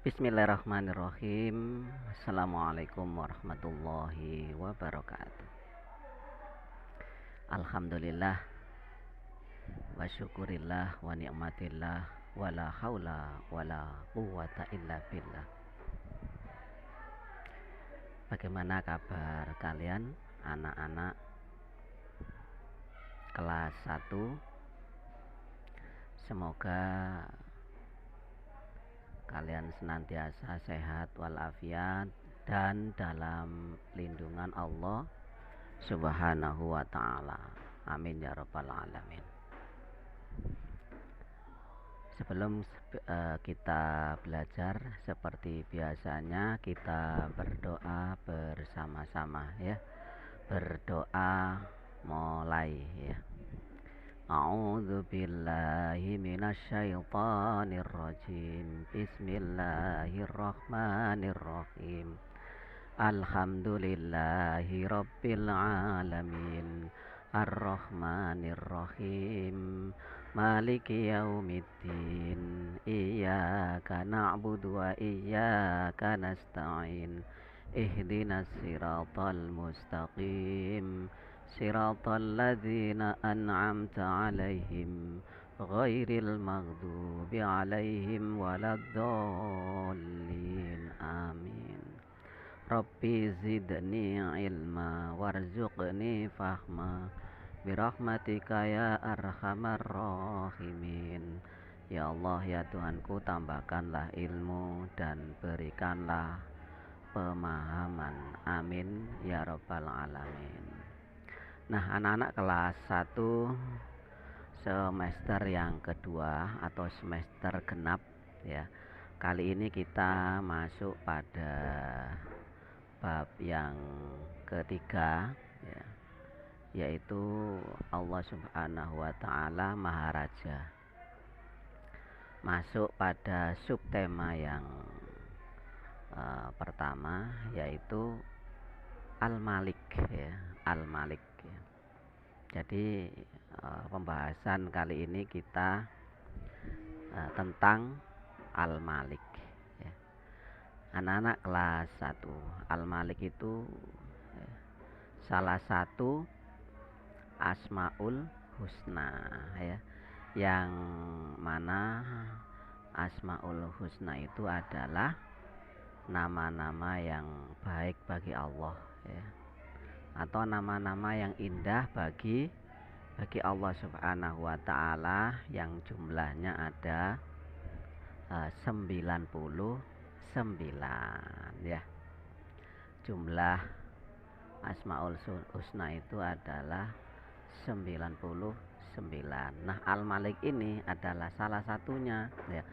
Bismillahirrahmanirrahim. Assalamualaikum warahmatullahi wabarakatuh. Alhamdulillah wa syukurillah wa ni'matillah wa la haula wa la quwwata illa billah. Bagaimana kabar kalian anak-anak kelas 1? Semoga kalian senantiasa sehat walafiat dan dalam lindungan Allah Subhanahu wa ta'ala. Amin ya rabbal alamin. Sebelum kita belajar, seperti biasanya kita berdoa bersama-sama ya. Berdoa mulai ya. A'udzu billahi minasyaitonir rajim. Bismillahirrahmanirrahim. Alhamdulillahi rabbil alamin. Ar-Rahmanir-Rahim. Maliki yaumiddin. Iyyaka na'budu wa iyyaka nasta'in. Ihdinas siratal mustaqim. Siratal ladzina an'amta 'alaihim ghairil maghdubi 'alaihim waladdallin. Amin. Rabbi zidni ilma warzuqni fahma birahmatika ya arhamar rahimin. Ya Allah, ya Tuhanku, tambahkanlah ilmu dan berikanlah pemahaman. Amin ya rabbal alamin. Nah, anak-anak kelas 1 semester yang kedua atau semester genap ya. Kali ini kita masuk pada bab yang ketiga ya, yaitu Allah Subhanahu wa ta'ala Maharaja. Masuk pada subtema yang pertama, yaitu Al-Malik ya, Al-Malik ya. Jadi pembahasan kali ini kita tentang Al-Malik ya. Anak-anak kelas 1, Al-Malik itu salah satu Asmaul Husna ya, yang mana Asmaul Husna itu adalah nama-nama yang baik bagi Allah ya, atau nama-nama yang indah bagi Allah Subhanahu wa ta'ala, yang jumlahnya ada 99 ya. Jumlah Asmaul Husna itu adalah 99. Nah, Al-Malik ini adalah salah satunya ya.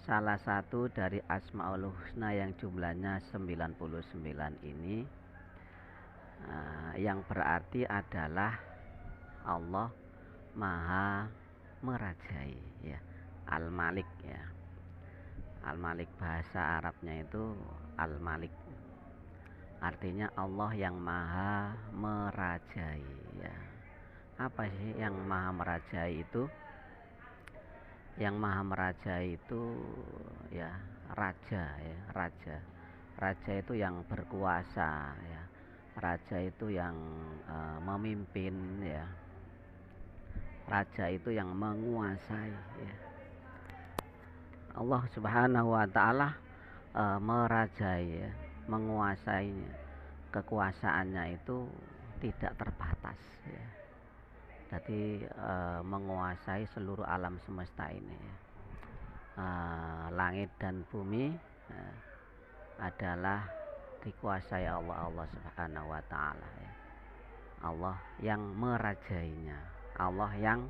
Salah satu dari Asmaul Husna yang jumlahnya 99 ini, yang berarti adalah Allah Maha Merajai ya. Al-Malik ya. Al-Malik bahasa Arabnya itu Al-Malik, artinya Allah yang Maha Merajai ya. Apa sih yang Maha Merajai itu? Yang Maha Merajai itu ya raja ya, raja. Raja itu yang berkuasa ya. Raja itu yang memimpin ya. Raja itu yang menguasai ya. Allah Subhanahu wa ta'ala merajai ya, menguasainya. Kekuasaannya itu tidak terbatas ya. Jadi menguasai seluruh alam semesta ini ya. Langit dan bumi adalah dikuasai Allah Subhanahu wa ta'ala ya. Allah yang merajainya, Allah yang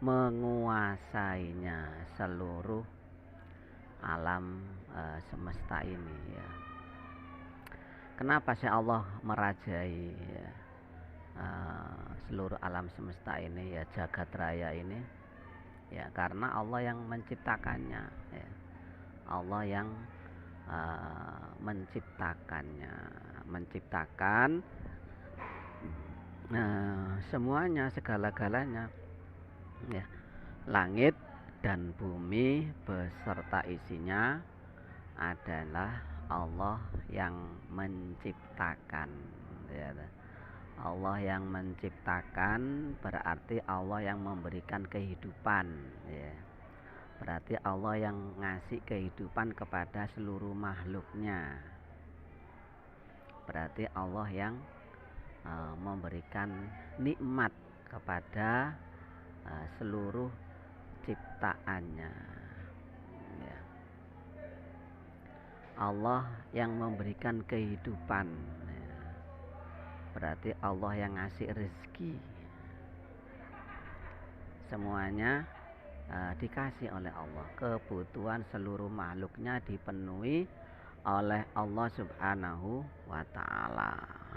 menguasainya seluruh alam semesta ini ya. Kenapa sih Allah merajai ya, seluruh alam semesta ini ya, jagat raya ini ya? Karena Allah yang menciptakannya ya. Allah yang menciptakan semuanya, segala-galanya ya. Langit dan bumi beserta isinya adalah Allah yang menciptakan, ya. Allah yang menciptakan berarti Allah yang memberikan kehidupan, ya. Berarti Allah yang ngasih kehidupan kepada seluruh makhluknya. Berarti Allah yang memberikan nikmat kepada seluruh ciptaannya, ya. Allah yang memberikan kehidupan, ya. Berarti Allah yang ngasih rezeki. Semuanya dikasih oleh Allah. Kebutuhan seluruh makhluknya dipenuhi oleh Allah Subhanahu wa ta'ala,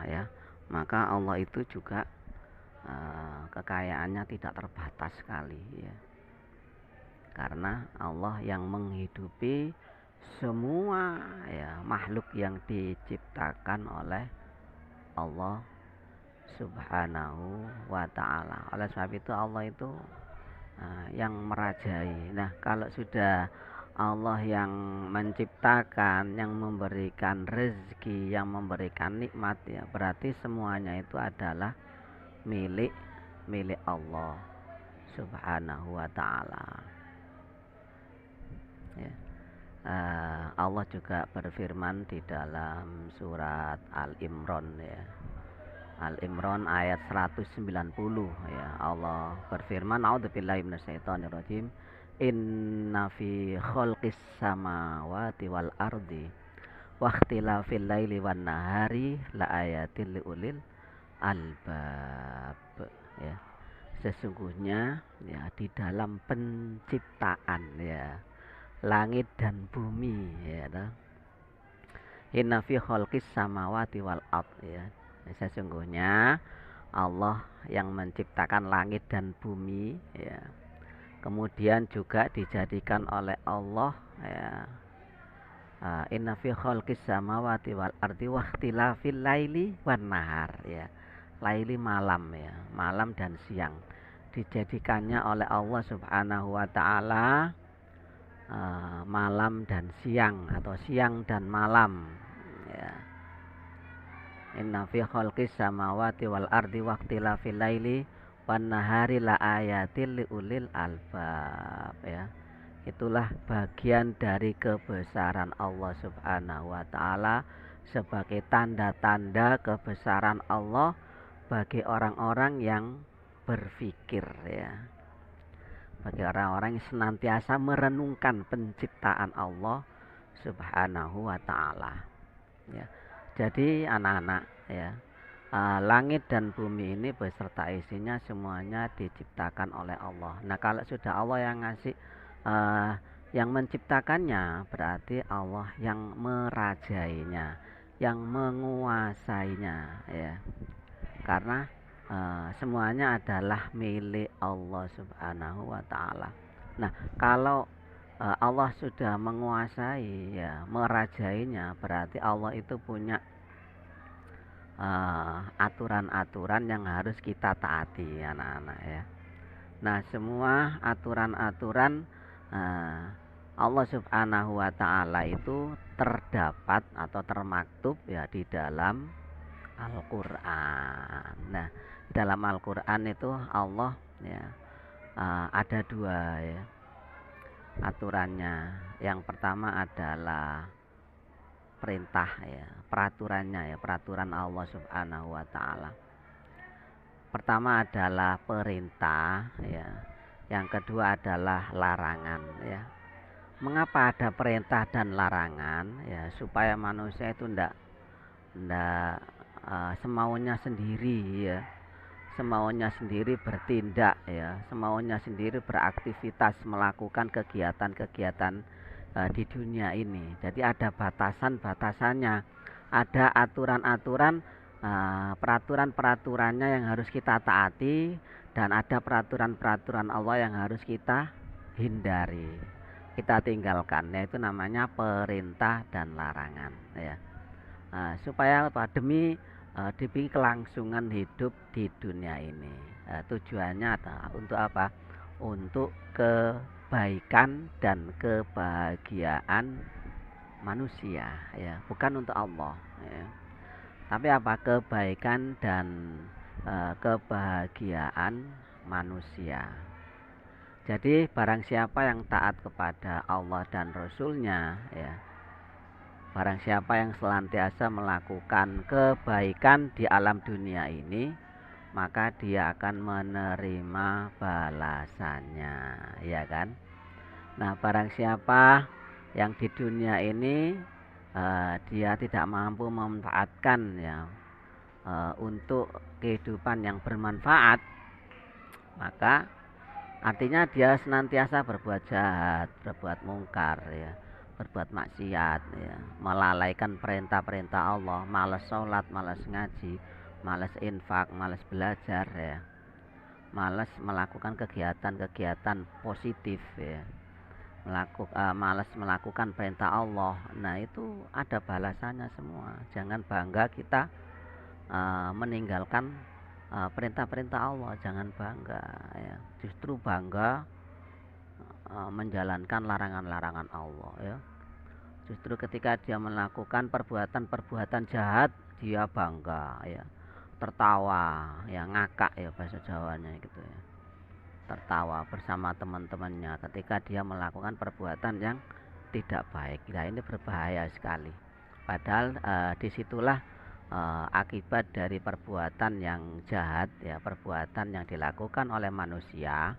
ya. Maka Allah itu juga kekayaannya tidak terbatas sekali, ya. Karena Allah yang menghidupi semua, ya, makhluk yang diciptakan oleh Allah Subhanahu wa ta'ala. Oleh sebab itu Allah itu yang merajai. Nah, kalau sudah Allah yang menciptakan, yang memberikan rezeki, yang memberikan nikmat, ya, berarti semuanya itu adalah milik Allah Subhanahu wa ta'ala, ya. Allah juga berfirman di dalam surat Al-Imran, ya. Al-Imran ayat 190, ya. Allah berfirman, a'udzubillahi minasyaitonirrajim, inna fi khalqis samawati wal ardi wa ikhtilafil laili wan nahari la ayatil liulil albab, ya. Sesungguhnya, ya, di dalam penciptaan, ya, langit dan bumi, ya, inna fi khalqis samawati wal ard, ya. Sesungguhnya Allah yang menciptakan langit dan bumi, ya. Kemudian juga dijadikan oleh Allah, ya, inna fi khalqis samawati wal ardi wa ikhtilafil laili wan nahar, ya. Laili malam, ya, malam dan siang dijadikannya oleh Allah Subhanahu wa ta'ala malam dan siang atau siang dan malam, ya. Inna fi khalqis samawati wal ardi wa ikhtilafil laili wan nahari la ayatil liulil albab, ya. Itulah bagian dari kebesaran Allah Subhanahu wa ta'ala sebagai tanda-tanda kebesaran Allah bagi orang-orang yang berpikir, ya. Bagi orang-orang yang senantiasa merenungkan penciptaan Allah Subhanahu wa ta'ala, ya. Jadi anak-anak, ya, langit dan bumi ini beserta isinya semuanya diciptakan oleh Allah. Nah, kalau sudah Allah yang ngasih, yang menciptakannya, berarti Allah yang merajainya, yang menguasainya, ya. Karena semuanya adalah milik Allah Subhanahu wa ta'ala. Nah, kalau Allah sudah menguasai, ya, merajainya, berarti Allah itu punya aturan-aturan yang harus kita taati, anak-anak, ya. Nah, semua aturan-aturan Allah Subhanahu wa ta'ala itu terdapat atau termaktub, ya, di dalam Al-Quran. Nah, dalam Al-Quran itu Allah, ya, ada dua, ya, aturannya. Yang pertama adalah perintah, ya, peraturannya, ya, peraturan Allah Subhanahu wa ta'ala. Pertama adalah perintah, ya. Yang kedua adalah larangan, ya. Mengapa ada perintah dan larangan? Ya, supaya manusia itu ndak semaunya sendiri, ya. Semaunya sendiri bertindak, ya. Semaunya sendiri beraktivitas, melakukan kegiatan-kegiatan di dunia ini. Jadi ada batasan-batasannya, ada aturan-aturan, peraturan-peraturannya yang harus kita taati, dan ada peraturan-peraturan Allah yang harus kita hindari, kita tinggalkan. Yaitu namanya perintah dan larangan, ya. Supaya apa? Demi kelangsungan hidup di dunia ini. Tujuannya adalah untuk apa? Untuk kebaikan dan kebahagiaan manusia, ya, bukan untuk Allah, ya. Tapi apa kebaikan dan kebahagiaan manusia. Jadi barang siapa yang taat kepada Allah dan Rasulnya, ya, barang siapa yang senantiasa melakukan kebaikan di alam dunia ini, maka dia akan menerima balasannya, ya kan? Nah, barang siapa yang di dunia ini dia tidak mampu memanfaatkan, ya, untuk kehidupan yang bermanfaat, maka artinya dia senantiasa berbuat jahat, berbuat mungkar, ya, berbuat maksiat, ya, melalaikan perintah-perintah Allah, malas sholat, malas ngaji, malas infak, malas belajar, ya, malas melakukan kegiatan-kegiatan positif, ya, malas melakukan perintah Allah. Nah, itu ada balasannya semua. Jangan bangga kita meninggalkan perintah-perintah Allah, jangan bangga, ya. Justru bangga menjalankan larangan-larangan Allah, ya. Justru ketika dia melakukan perbuatan-perbuatan jahat, dia bangga, ya, tertawa, ya, ngakak, ya, bahasa Jawanya gitu, ya, tertawa bersama teman-temannya ketika dia melakukan perbuatan yang tidak baik. Nah, ini berbahaya sekali. Padahal disitulah akibat dari perbuatan yang jahat, ya, perbuatan yang dilakukan oleh manusia,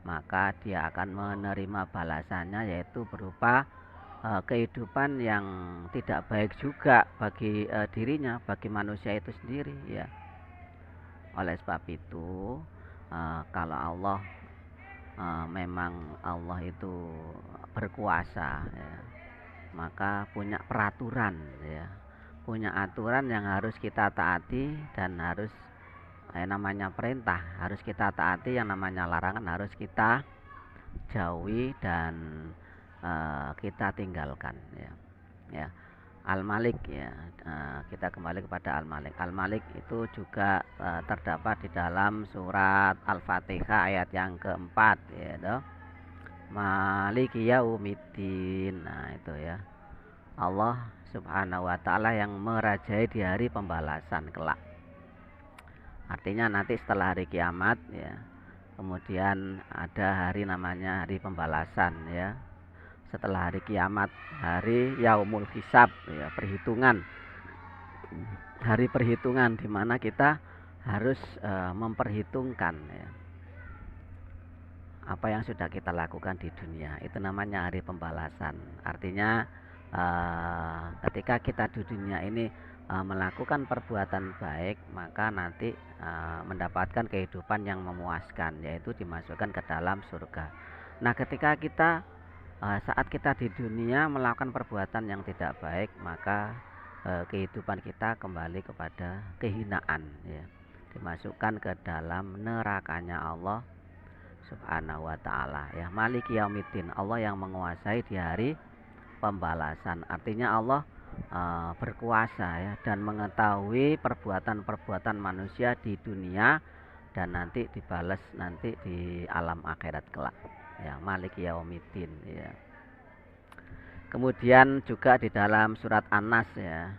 maka dia akan menerima balasannya, yaitu berupa kehidupan yang tidak baik juga bagi dirinya, bagi manusia itu sendiri, ya. Oleh sebab itu, kalau Allah memang Allah itu berkuasa, ya, maka punya peraturan, ya, punya aturan yang harus kita taati, dan harus namanya perintah harus kita taati, yang namanya larangan harus kita jauhi dan kita tinggalkan, ya. Ya, Al-Malik, ya, kita kembali kepada Al-Malik. Al-Malik itu juga terdapat di dalam surat Al-Fatihah ayat yang keempat, ya, toh. Maliki yaumiddin. Nah, itu, ya, Allah Subhanahu wa taala yang merajai di hari pembalasan kelak. Artinya nanti setelah hari kiamat, ya, kemudian ada hari namanya hari pembalasan, ya. Setelah hari kiamat, hari yaumul hisab, ya, perhitungan. Hari perhitungan di mana kita harus memperhitungkan, ya, apa yang sudah kita lakukan di dunia. Itu namanya hari pembalasan. Artinya ketika kita di dunia ini melakukan perbuatan baik, maka nanti mendapatkan kehidupan yang memuaskan, yaitu dimasukkan ke dalam surga. Nah, ketika kita saat kita di dunia melakukan perbuatan yang tidak baik, maka kehidupan kita kembali kepada kehinaan, ya, dimasukkan ke dalam nerakanya Allah Subhanahu wa taala, ya. Maliki yaumiddin, Allah yang menguasai di hari pembalasan. Artinya Allah berkuasa, ya, dan mengetahui perbuatan-perbuatan manusia di dunia, dan nanti dibalas nanti di alam akhirat kelak, ya. Maliki yaumiddin, ya. Kemudian juga di dalam surat An-Nas, ya,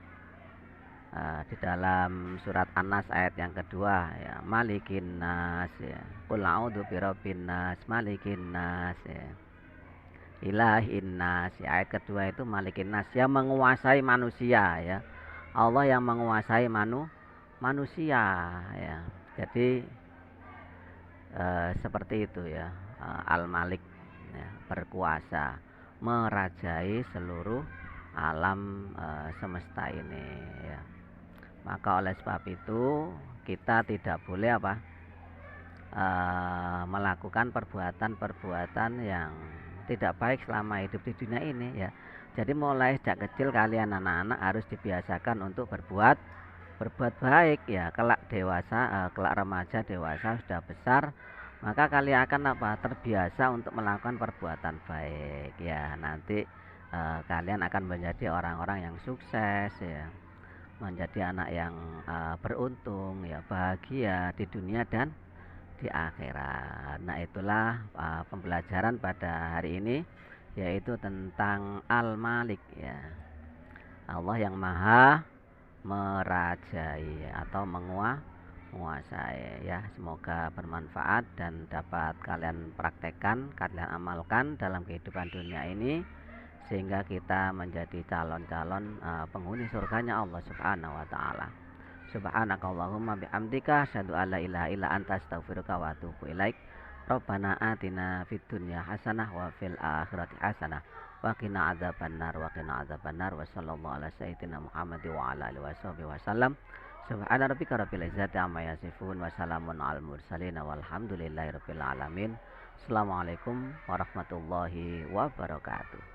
di dalam surat An-Nas ayat yang kedua, ya, Malikin Nas, ya, Qul a'udzu birabbin nas, Malikin Nas, ya, Ilahin Nas, ya. Ayat kedua itu Malikin Nas, yang menguasai manusia, ya. Allah yang menguasai manusia, ya. Jadi seperti itu, ya, Al-Malik, ya, berkuasa merajai seluruh alam semesta ini, ya. Maka oleh sebab itu kita tidak boleh melakukan perbuatan-perbuatan yang tidak baik selama hidup di dunia ini, ya. Jadi mulai sejak kecil kalian anak-anak harus dibiasakan untuk berbuat baik, ya. Kelak dewasa, kelak remaja, dewasa, sudah besar, maka kalian akan terbiasa untuk melakukan perbuatan baik, ya. Nanti kalian akan menjadi orang-orang yang sukses, ya, menjadi anak yang beruntung, ya, bahagia di dunia dan di akhirat. Nah, itulah pembelajaran pada hari ini yaitu tentang Al-Malik ya. Allah yang maha merajai atau menguasai ya. Semoga bermanfaat dan dapat kalian praktekkan, kalian amalkan dalam kehidupan dunia ini, sehingga kita menjadi calon-calon penghuni surganya Allah Subhanahu wa taala. Subhanakallahumma bihamdika asyhadu an la ilaha illa anta astaghfiruka wa atubu ilaik. Rabbana atina fid dunya hasanah wa fil akhirati hasanah wa qina adzabannar wa qina adzabannar wa sallallahu ala sayyidina Muhammad wa ala alihi washabihi wasallam. Subhana rabbika rabbil izzati amma yasifun wa salamun alal mursalin walhamdulillahi rabbil alamin. Assalamualaikum warahmatullahi wabarakatuh.